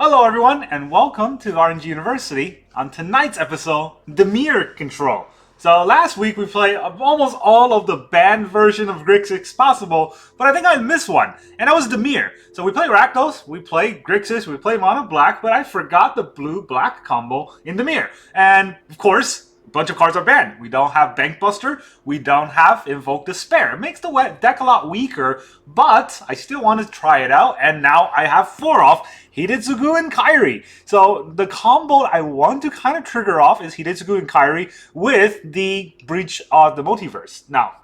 Hello everyone, and welcome to RNG University. On tonight's episode, Dimir Control. So last week we played almost all of the banned version of Grixis possible, but I think I missed one, and that was Dimir. So we played Rakdos, we played Grixis, we played Mono Black, but I forgot the blue-black combo in Dimir. And of course, a bunch of cards are banned. We don't have Bankbuster, we don't have Invoke Despair. It makes the deck a lot weaker, but I still want to try it out, and now I have 4 off Hidetsugu and Kairi. So the combo I want to kind of trigger off is Hidetsugu and Kairi with the Breach of the Multiverse. Now,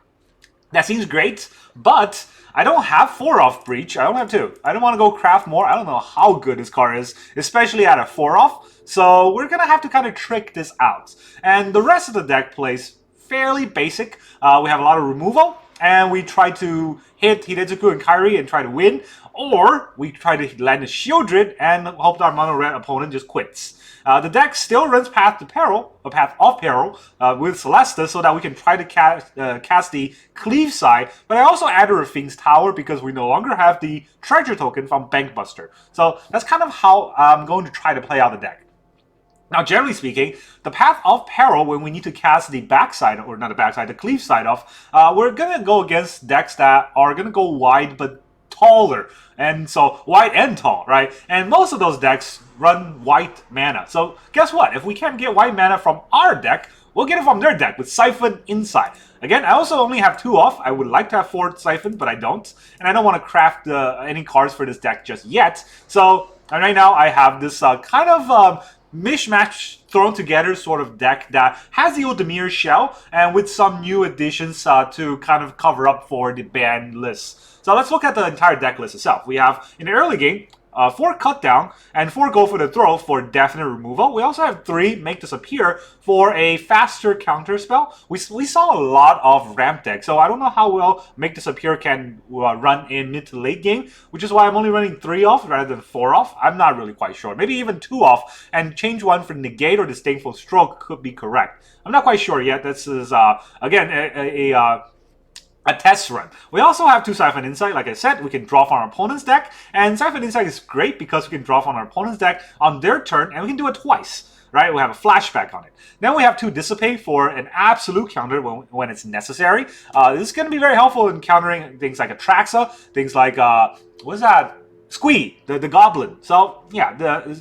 that seems great, but I don't have 4 off Breach. I only have 2. I don't want to go craft more. I don't know how good this card is, especially at a 4 off. So we're going to have to kind of trick this out. And the rest of the deck plays fairly basic. We have a lot of removal, and we try to hit Hidetsugu and Kairi and try to win. Or we try to land a Sheoldred and hope our mono-red opponent just quits. The deck still runs Path of Peril with Celesta so that we can try to cast the Cleave side. But I also added Raffine's Tower because we no longer have the treasure token from Bankbuster. So that's kind of how I'm going to try to play out the deck. Now, generally speaking, the Path of Peril, when we need to cast the backside, or not the backside, the Cleave side off, we're going to go against decks that are going to go wide but taller. And so, wide and tall, right? And most of those decks run white mana. So, guess what? If we can't get white mana from our deck, we'll get it from their deck with Siphon Insight. Again, I also only have 2 off. I would like to have 4 Siphon, but I don't. And I don't want to craft any cards for this deck just yet. So, right now, I have this kind of mishmash thrown together sort of deck that has the old Dimir shell and with some new additions to kind of cover up for the banned list. So let's look at the entire deck list itself. We have, in the early game, 4 cut down and 4 go for the throw for definite removal. We also have 3 make disappear for a faster counter spell. We saw a lot of ramp deck, so I don't know how well make disappear can run in mid to late game, which is why I'm only running 3 off rather than 4 off. I'm not really quite sure. Maybe even 2 off and change one for negate or disdainful stroke could be correct. I'm not quite sure yet. This is again a test run. We also have 2 Siphon Insight. Like I said, we can draw from our opponent's deck. And Siphon Insight is great because we can draw from our opponent's deck on their turn, and we can do it twice. Right? We have a flashback on it. Then we have 2 Dissipate for an absolute counter when it's necessary. This is going to be very helpful in countering things like Atraxa, things like, what is that? Squee, the goblin. So, yeah,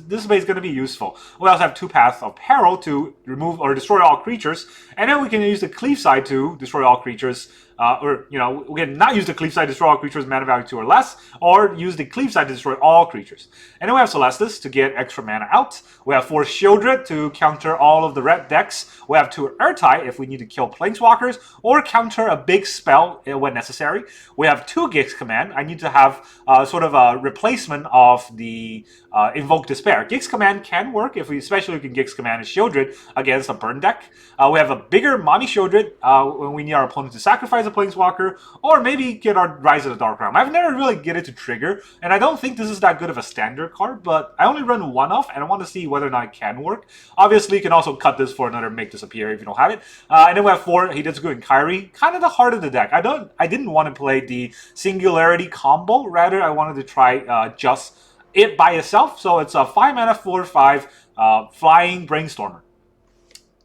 Dissipate is going to be useful. We also have 2 Paths of Peril to remove or destroy all creatures. And then we can use the Cleave side to destroy all creatures. We can not use the Cleave side to destroy all creatures mana value 2 or less, or use the Cleave side to destroy all creatures. And then we have Celestis to get extra mana out. We have 4 Sheoldred to counter all of the red decks. We have 2 Ertai if we need to kill Planeswalkers, or counter a big spell when necessary. We have 2 Gix Command. I need to have sort of a replacement of the Invoke Despair. Gix Command can work, especially if we can Gix Command a Sheoldred against a burn deck. We have a bigger Mommy Sheoldred when we need our opponent to sacrifice a Planeswalker, or maybe get our Rise of the Dark Realm. I've never really get it to trigger, and I don't think this is that good of a standard card, but I only run 1 off, and I want to see whether or not it can work. Obviously, you can also cut this for another Make Disappear if you don't have it. And then we have 4 Hidetsugu and Kairi, kind of the heart of the deck. I didn't want to play the Singularity combo, rather I wanted to try just it by itself. So it's a 5 mana 4/5 flying Brainstormer.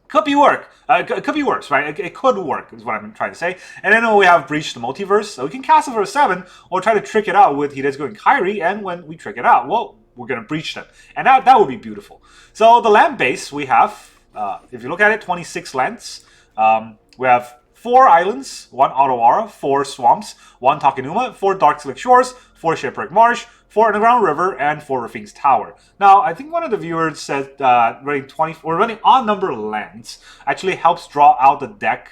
Could be worse, right? It could work, is what I'm trying to say. And then we have Breach the Multiverse. So we can cast it for a 7, or try to trick it out with Hidetsugu and Kairi, and when we trick it out, well, we're going to breach them. And that would be beautiful. So the land base we have, if you look at it, 26 lands. We have 4 islands, 1 Otawara, 4 swamps, 1 Takenuma, 4 Darkslick Shores, 4 Shipwreck Marsh, 4 Underground River, and 4 Raffine's Tower. Now, I think one of the viewers said running odd number lands actually helps draw out the deck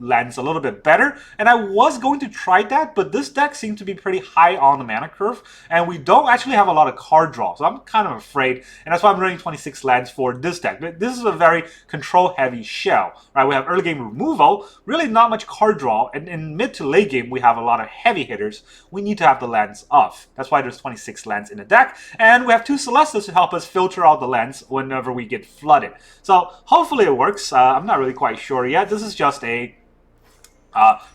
lands a little bit better, and I was going to try that, but this deck seemed to be pretty high on the mana curve, and we don't actually have a lot of card draw, so I'm kind of afraid, and that's why I'm running 26 lands for this deck. But this is a very control-heavy shell, right? We have early game removal, really not much card draw, and in mid to late game, we have a lot of heavy hitters. We need to have the lands off. That's why there's 26 lands in the deck, and we have 2 Celestas to help us filter out the lands whenever we get flooded. So hopefully it works. I'm not really quite sure yet. This is just a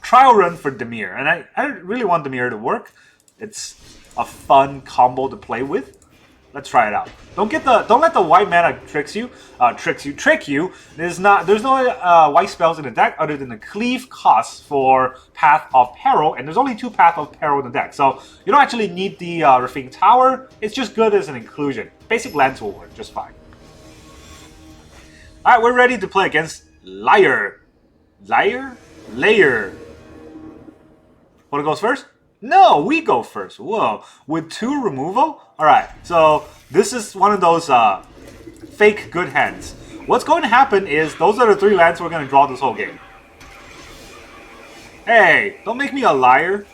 trial run for Dimir, and I really want Dimir to work. It's a fun combo to play with. Let's try it out. Don't let the white mana trick you. There's no white spells in the deck other than the cleave cost for Path of Peril, and there's only 2 Path of Peril in the deck, so you don't actually need the Raffine Tower. It's just good as an inclusion. Basic lands will work just fine. All right, we're ready to play against Layer. Wanna go first? No, we go first. Whoa, with 2 removal? Alright, so this is one of those fake good hands. What's going to happen is those are the 3 lands we're going to draw this whole game. Hey, don't make me a liar.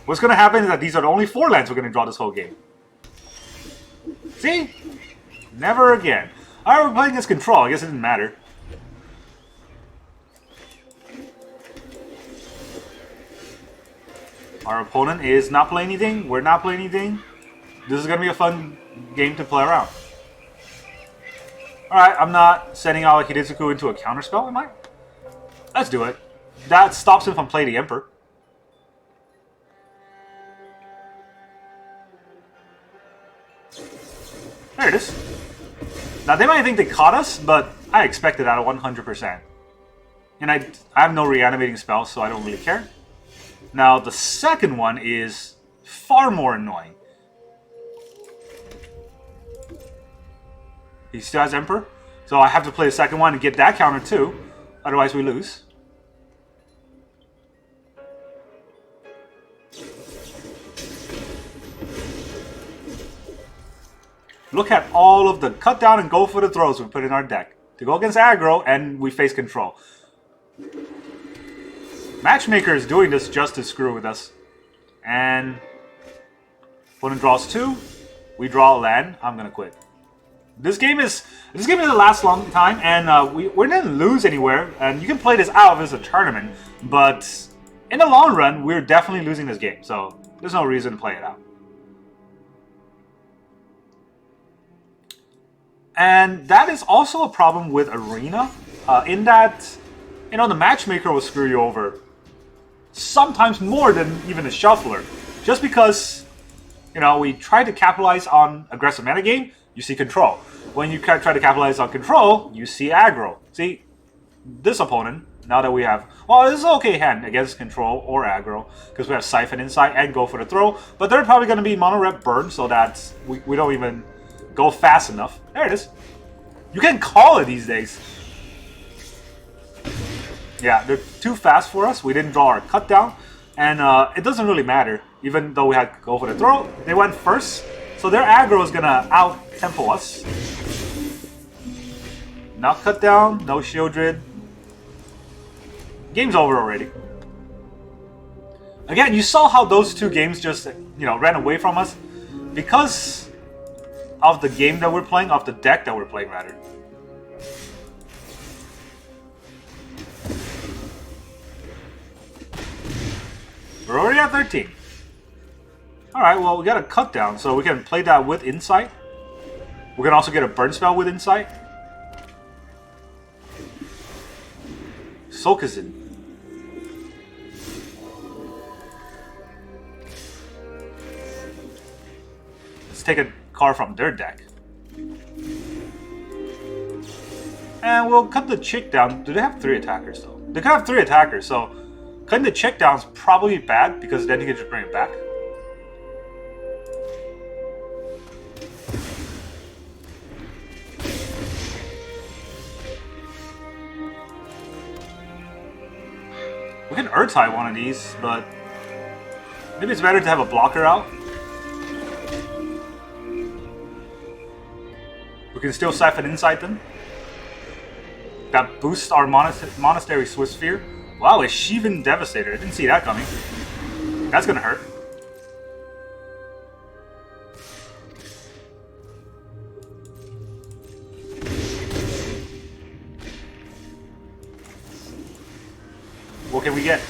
What's going to happen is that these are the only 4 lands we're going to draw this whole game. See? Never again. Alright, we're playing against Control. I guess it didn't matter. Our opponent is not playing anything. We're not playing anything. This is going to be a fun game to play around. Alright, I'm not sending out Hidetsugu into a counterspell, am I? Let's do it. That stops him from playing the Emperor. There it is. Now, they might think they caught us, but I expected that at 100%. And I have no reanimating spells, so I don't really care. Now, the second one is far more annoying. He still has Emperor, so I have to play the second one and get that counter too. Otherwise, we lose. Look at all of the cut down and go for the throws we put in our deck to go against aggro, and we face Control. Matchmaker is doing this just to screw with us. And opponent draws 2. We draw a land. I'm gonna quit. This game doesn't last a long time, and we didn't lose anywhere. And you can play this out if it's a tournament, but in the long run, we're definitely losing this game. So there's no reason to play it out. And that is also a problem with Arena, in that, you know, the Matchmaker will screw you over. Sometimes more than even a Shuffler. Just because, you know, we try to capitalize on aggressive metagame, you see Control. When you try to capitalize on Control, you see aggro. See, this opponent, now that we have... Well, this is an okay hand against Control or aggro, because we have Siphon Insight and go for the throw. But they're probably going to be mono-red burn, so that we don't even go fast enough. There it is. You can call it these days. Yeah, they're too fast for us. We didn't draw our cut down, and it doesn't really matter. Even though we had to go for the throw, they went first, so their aggro is gonna out-tempo us. Not cut down, no Sheoldred. Game's over already. Again, you saw how those 2 games just, you know, ran away from us because of the game that we're playing, of the deck that we're playing, rather. We're already at 13. Alright, well, we got a cut down, so we can play that with Insight. We can also get a burn spell with Insight. Sokazin. Let's take a card from their deck. And we'll cut the chick down. Do they have 3 attackers, though? They could have 3 attackers, so... Cutting the check down is probably bad, because then you can just bring it back. We can Ertai one of these, but maybe it's better to have a blocker out. We can still Siphon Insight them. That boosts our Monastery Swift Sphere. Wow, a Shivan Devastator. I didn't see that coming. That's gonna hurt. What can we get?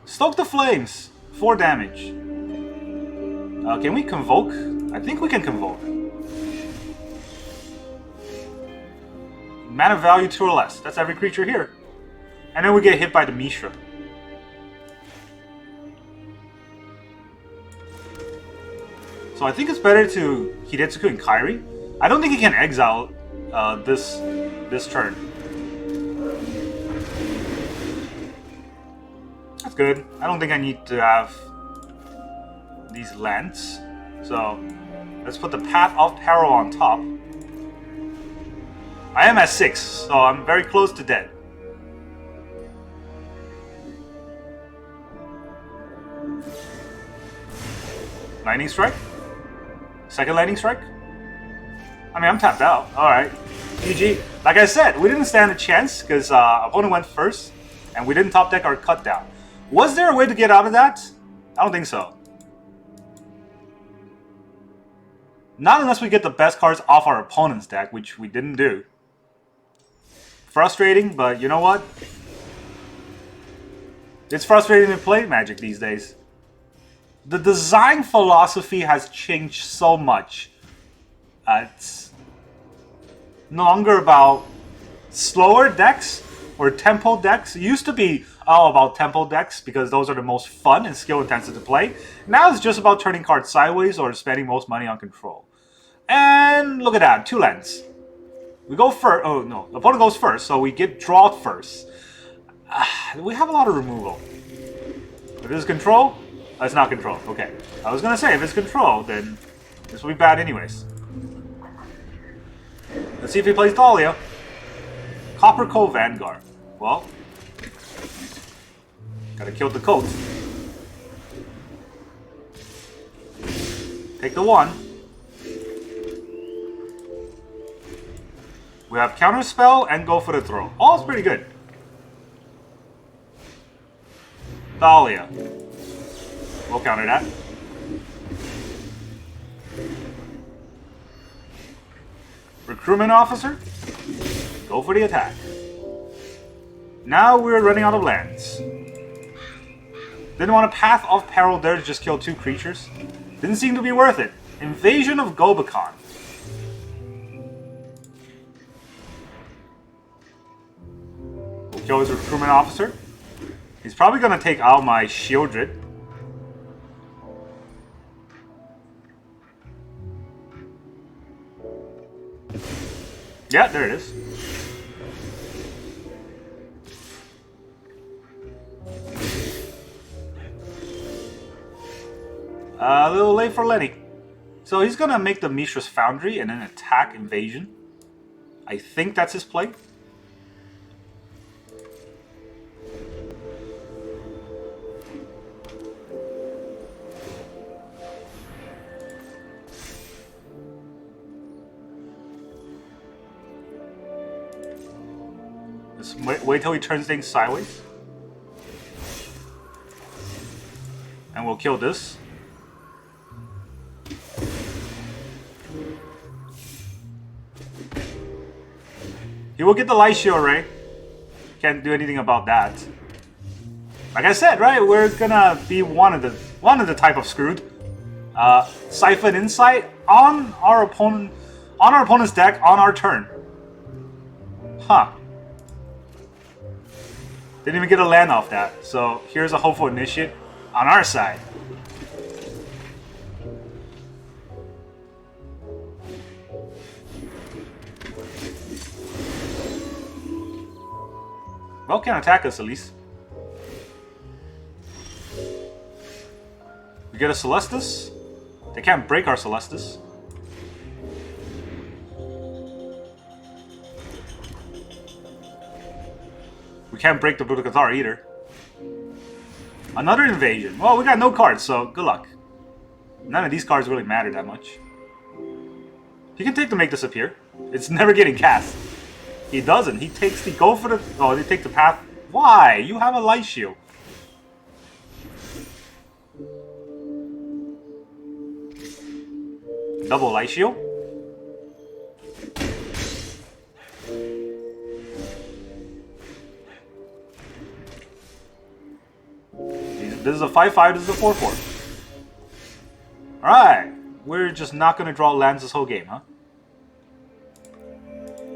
Stoke the Flames. 4 damage. Can we Convoke? I think we can Convoke. Mana value 2 or less. That's every creature here. And then we get hit by the Mishra. So I think it's better to Hidetsugu and Kairi. I don't think he can exile this turn. That's good. I don't think I need to have these lands. So let's put the Path of Peril on top. I am at 6, so I'm very close to dead. Lightning Strike? Second Lightning Strike? I mean, I'm tapped out. Alright. GG. Like I said, we didn't stand a chance because opponent went first and we didn't top deck our cut down. Was there a way to get out of that? I don't think so. Not unless we get the best cards off our opponent's deck, which we didn't do. Frustrating, but you know what? It's frustrating to play Magic these days. The design philosophy has changed so much. It's no longer about slower decks or tempo decks. It used to be all about tempo decks because those are the most fun and skill intensive to play. Now it's just about turning cards sideways or spending most money on control. And look at that, 2 lands. We go first. Oh no, the opponent goes first, so we get drawed first. We have a lot of removal. If it's control, it's not control. Okay, I was gonna say if it's control, then this will be bad anyways. Let's see if he plays Dahlia. Copper Cove Vanguard. Well, gotta kill the coat. Take the 1. We have Counterspell and go for the throw. Oh, it's pretty good. Dahlia. We'll counter that. Recruitment Officer. Go for the attack. Now we're running out of lands. Didn't want a Path of Peril there to just kill 2 creatures. Didn't seem to be worth it. Invasion of Gobekon. We'll kill his Recruitment Officer. He's probably going to take out my Sheoldred. Yeah, there it is. A little late for Lenny. So he's gonna make the Mishra's Foundry and then attack Invasion. I think that's his play. Let's wait till he turns things sideways. And we'll kill this. He will get the Light Shield Ray. Can't do anything about that. Like I said, right? We're gonna be one of the type of screwed. Siphon Insight on our opponent's deck on our turn. Huh. Didn't even get a land off that. So here's a hopeful initiate on our side. Well, can attack us at least. We get a Celestus. They can't break our Celestus. We can't break the Blue Cathar either. Another invasion. Well, we got no cards, so good luck. None of these cards really matter that much. He can take to make disappear. It's never getting cast. He doesn't. He takes the go for the. Oh, they take the path. Why? You have a Light Shield. Double Light Shield. This is a 5/5. This is a 4/4. All right. We're just not gonna draw lands this whole game, huh?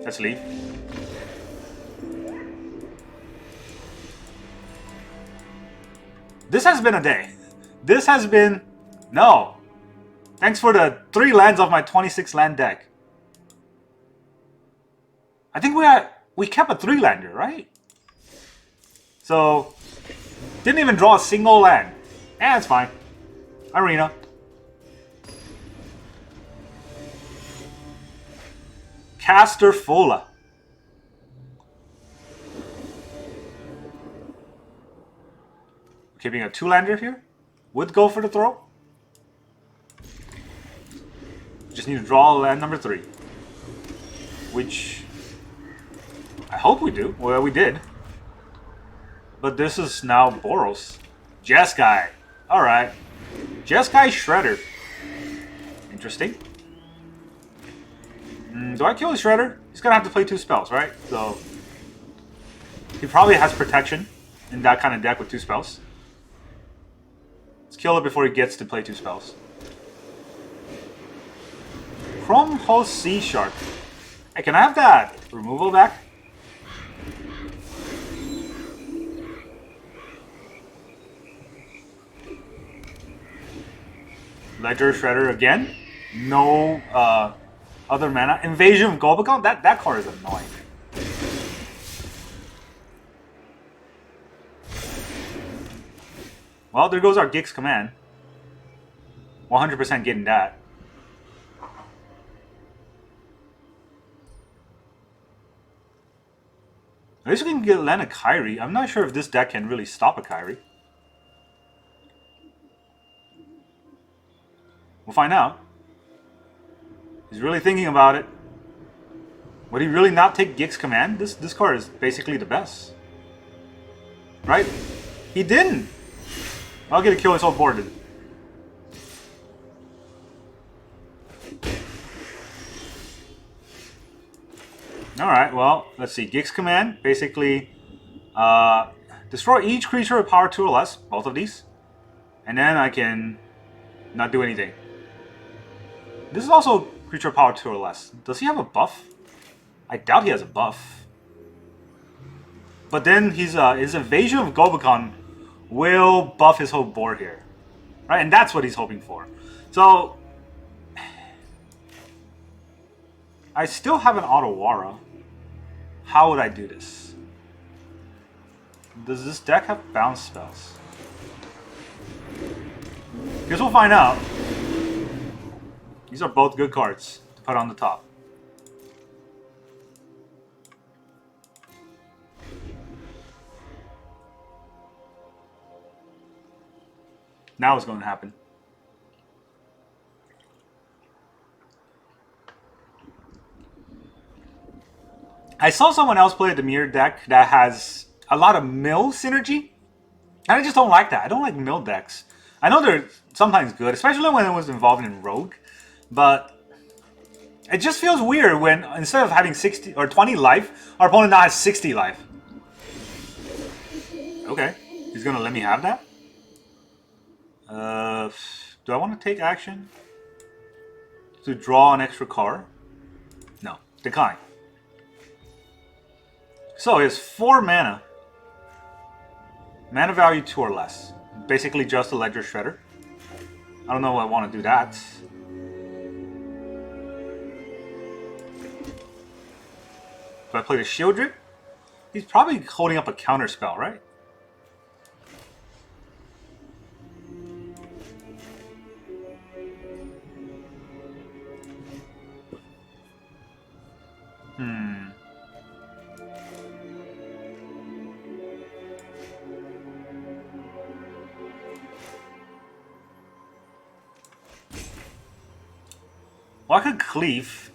Let's leave. This has been a day. This has been... No. Thanks for the 3 lands of my 26 land deck. I think we kept a 3-lander, right? So, didn't even draw a single land. Eh, it's fine. Arena. Caster Fola. Keeping a 2-lander here. Would go for the throw. Just need to draw land number 3. Which I hope we do. Well, we did. But this is now Boros. Jeskai. Alright. Jeskai Shredder. Interesting. Do I kill the Shredder? He's gonna have to play 2 spells, right? So he probably has protection in that kind of deck with 2 spells. Let's kill it before he gets to play 2 spells. Chrome Host Sea Shark. Hey, can I have that removal back? Ledger Shredder again. No other mana. Invasion of Gobakon? That card is annoying. Well, there goes our Gix command. 100% getting that. At least we can get land a Kairi. I'm not sure if this deck can really stop a Kairi. We'll find out. He's really thinking about it. Would he really not take Gix command? This card is basically the best. Right? He didn't! I'll get a kill his whole board then. Alright, well, let's see. Gix command, basically destroy each creature with power 2 or less, both of these. And then I can not do anything. This is also creature power 2 or less. Does he have a buff? I doubt he has a buff. But then his Invasion of Gobakon will buff his whole board here. Right? And that's what he's hoping for. So I still have an Otawara. How would I do this? Does this deck have bounce spells? Guess we'll find out. These are both good cards to put on the top. Now what's going to happen? I saw someone else play a Dimir deck that has a lot of mill synergy. And I just don't like that. I don't like mill decks. I know they're sometimes good, especially when it was involved in Rogue. But it just feels weird when instead of having 60 or 20 life, our opponent now has 60 life. Okay. He's going to let me have that? Do I want to take action to draw an extra card? No. Decline. So he has 4 mana. Mana value 2 or less. Basically just a Ledger Shredder. I don't know if I want to do that. Do I play the Sheoldred? He's probably holding up a counter spell, right? Well, I could cleave,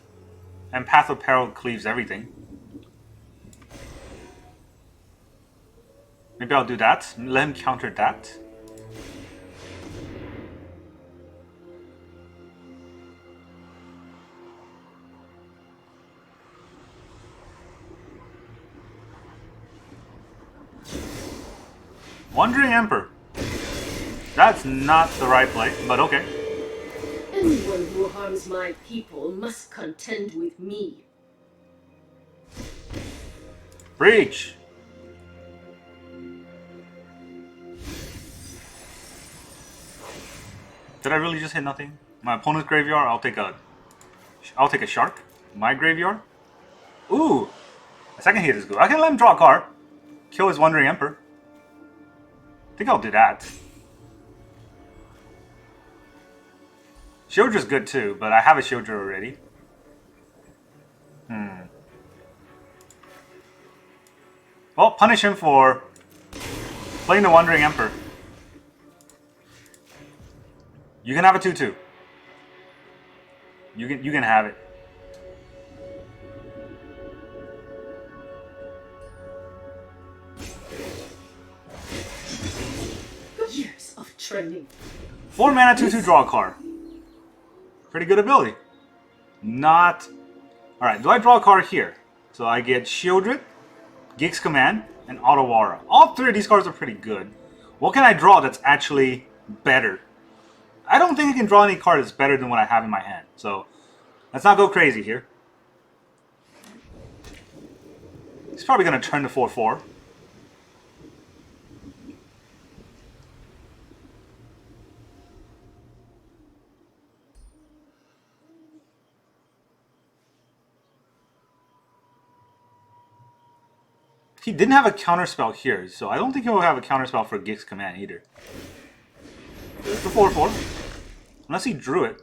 and Path of Peril cleaves everything. Maybe I'll do that. Let him counter that. Wandering Emperor. That's not the right play, but okay. Anyone who harms my people must contend with me. Breach. Did I really just hit nothing? My opponent's graveyard, I'll take a shark. My graveyard. Ooh, a second hit is good. I can let him draw a card. Kill his Wandering Emperor. I think I'll do that. Sheoldred's good too, but I have a Sheoldred already. Well, punish him for playing the Wandering Emperor. You can have a 2/2. You can have it. Years of training. 4 mana, 2/2, draw a card. Pretty good ability. Not... Alright, do I draw a card here? So I get Sheoldred, Gig's Command, and Otawara. All three of these cards are pretty good. What can I draw that's actually better? I don't think I can draw any card that's better than what I have in my hand. So, let's not go crazy here. He's probably going to turn to 4/4. He didn't have a counterspell here, so I don't think he'll have a counterspell for Gig's Command either. For 4/4. Unless he drew it.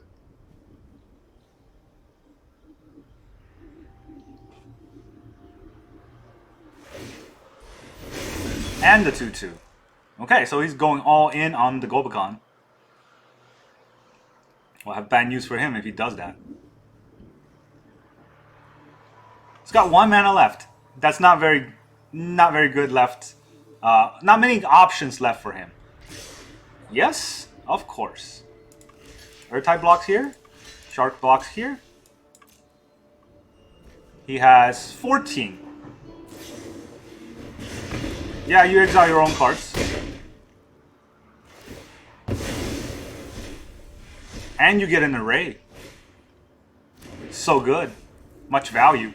And the 2/2. Okay, so he's going all in on the Gobakon. We'll have bad news for him if he does that. He's got 1 mana left. That's not very good left. Not many options left for him. Yes, of course. Ertai blocks here. Shark blocks here. He has 14. Yeah, you exile your own cards. And you get an array. So good. Much value.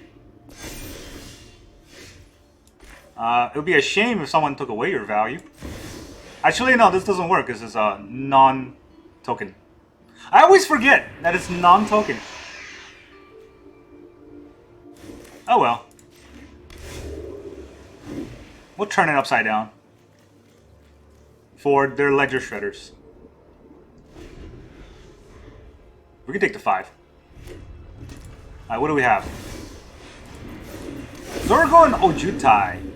It would be a shame if someone took away your value. Actually, no, this doesn't work. This is a non-token. I always forget that it's non-token. Oh well. We'll turn it upside down. For their ledger shredders. We can take the 5. Alright, what do we have? Zorgo and Ojutai.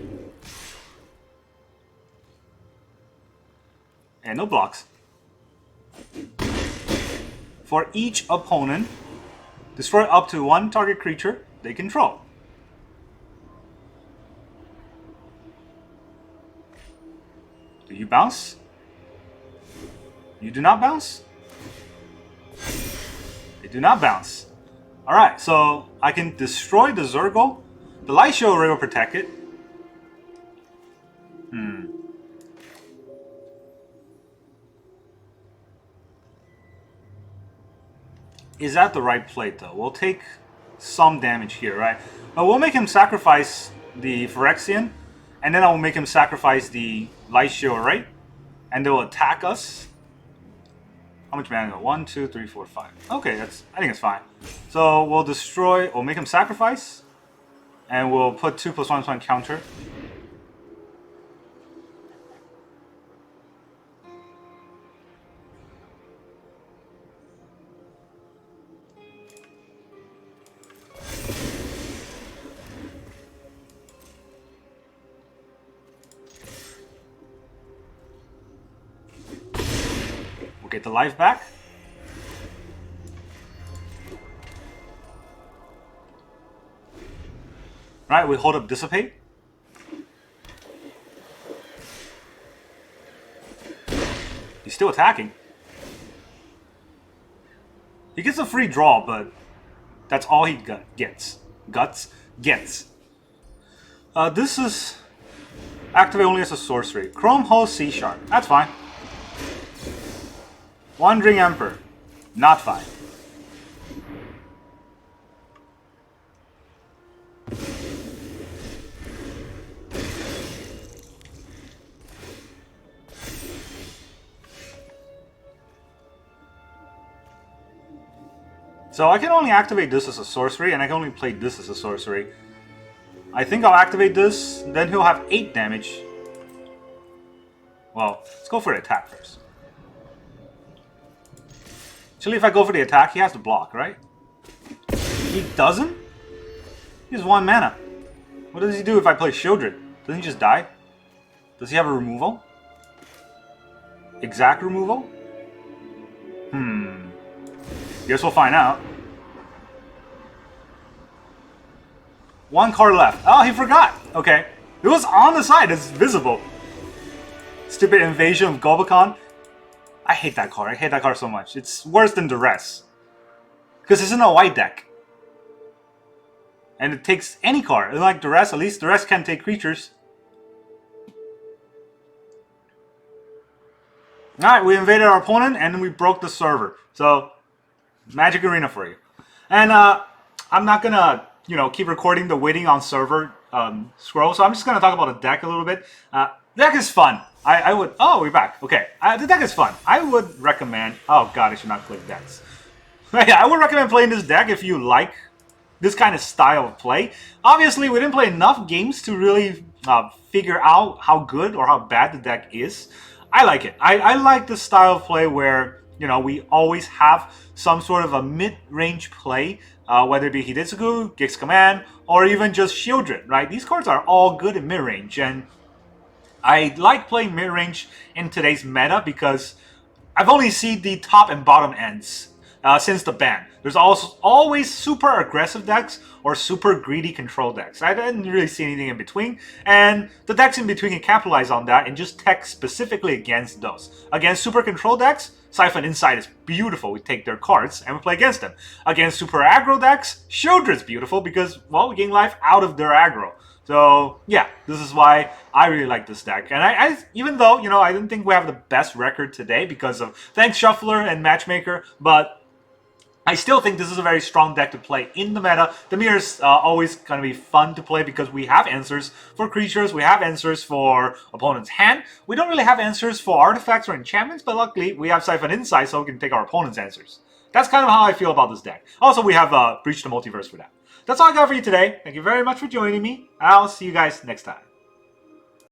And no blocks. For each opponent, destroy up to 1 target creature they control. Do you bounce? You do not bounce? They do not bounce. Alright, so I can destroy the Zurgle. The Light Sheoldred will protect it. Is that the right play though? We'll take some damage here, right? But we'll make him sacrifice the Phyrexian, and then I will make him sacrifice the Light Sheoldred, right? And they will attack us. How much mana? 1, 2, 3, 4, 5. Okay, I think it's fine. So we'll destroy, we'll make him sacrifice, and we'll put 2+1/1 counter. Get the life back. Right, we hold up Dissipate. He's still attacking. He gets a free draw, but that's all he gets. This is activate only as a sorcery. Chrome Hull Sea Shark. That's fine. Wandering Emperor, not fine. So I can only activate this as a sorcery, and I can only play this as a sorcery. I think I'll activate this, then he'll have 8 damage. Well, let's go for the attack first. Actually, if I go for the attack, he has to block, right? He doesn't? He has 1 mana. What does he do if I play Sheoldred? Doesn't he just die? Does he have a removal? Exact removal? Guess we'll find out. 1 card left. Oh, he forgot. Okay. It was on the side. It's visible. Stupid Invasion of Gobakon. I hate that card. I hate that card so much. It's worse than Duress. Because it's in a white deck. And it takes any card. Unlike Duress, at least Duress can take creatures. Alright, we invaded our opponent and we broke the server. So, Magic Arena for you. And I'm not gonna, keep recording the waiting on server scroll. So I'm just gonna talk about the deck a little bit. The deck is fun. I would. Oh, we're back. Okay, the deck is fun. I would recommend. Oh God, I should not click decks. Yeah, I would recommend playing this deck if you like this kind of style of play. Obviously, we didn't play enough games to really figure out how good or how bad the deck is. I like it. I like the style of play where we always have some sort of a mid-range play, whether it be Hidetsugu, Gix Command, or even just Sheoldred, right? These cards are all good in mid-range, and I like playing mid-range in today's meta because I've only seen the top and bottom ends since the ban. There's also always super aggressive decks or super greedy control decks. I didn't really see anything in between, and the decks in between can capitalize on that and just tech specifically against those. Against super control decks, Siphon Insight is beautiful. We take their cards and we play against them. Against super aggro decks, Sheoldred's beautiful because, well, we gain life out of their aggro. So, yeah, this is why I really like this deck. And I even though, I didn't think we have the best record today because of thanks Shuffler and Matchmaker, but I still think this is a very strong deck to play in the meta. Dimir is always going to be fun to play because we have answers for creatures, we have answers for opponent's hand. We don't really have answers for artifacts or enchantments, but luckily we have Siphon Insight so we can take our opponent's answers. That's kind of how I feel about this deck. Also, we have Breach the Multiverse for that. That's all I got for you today. Thank you very much for joining me. I'll see you guys next time.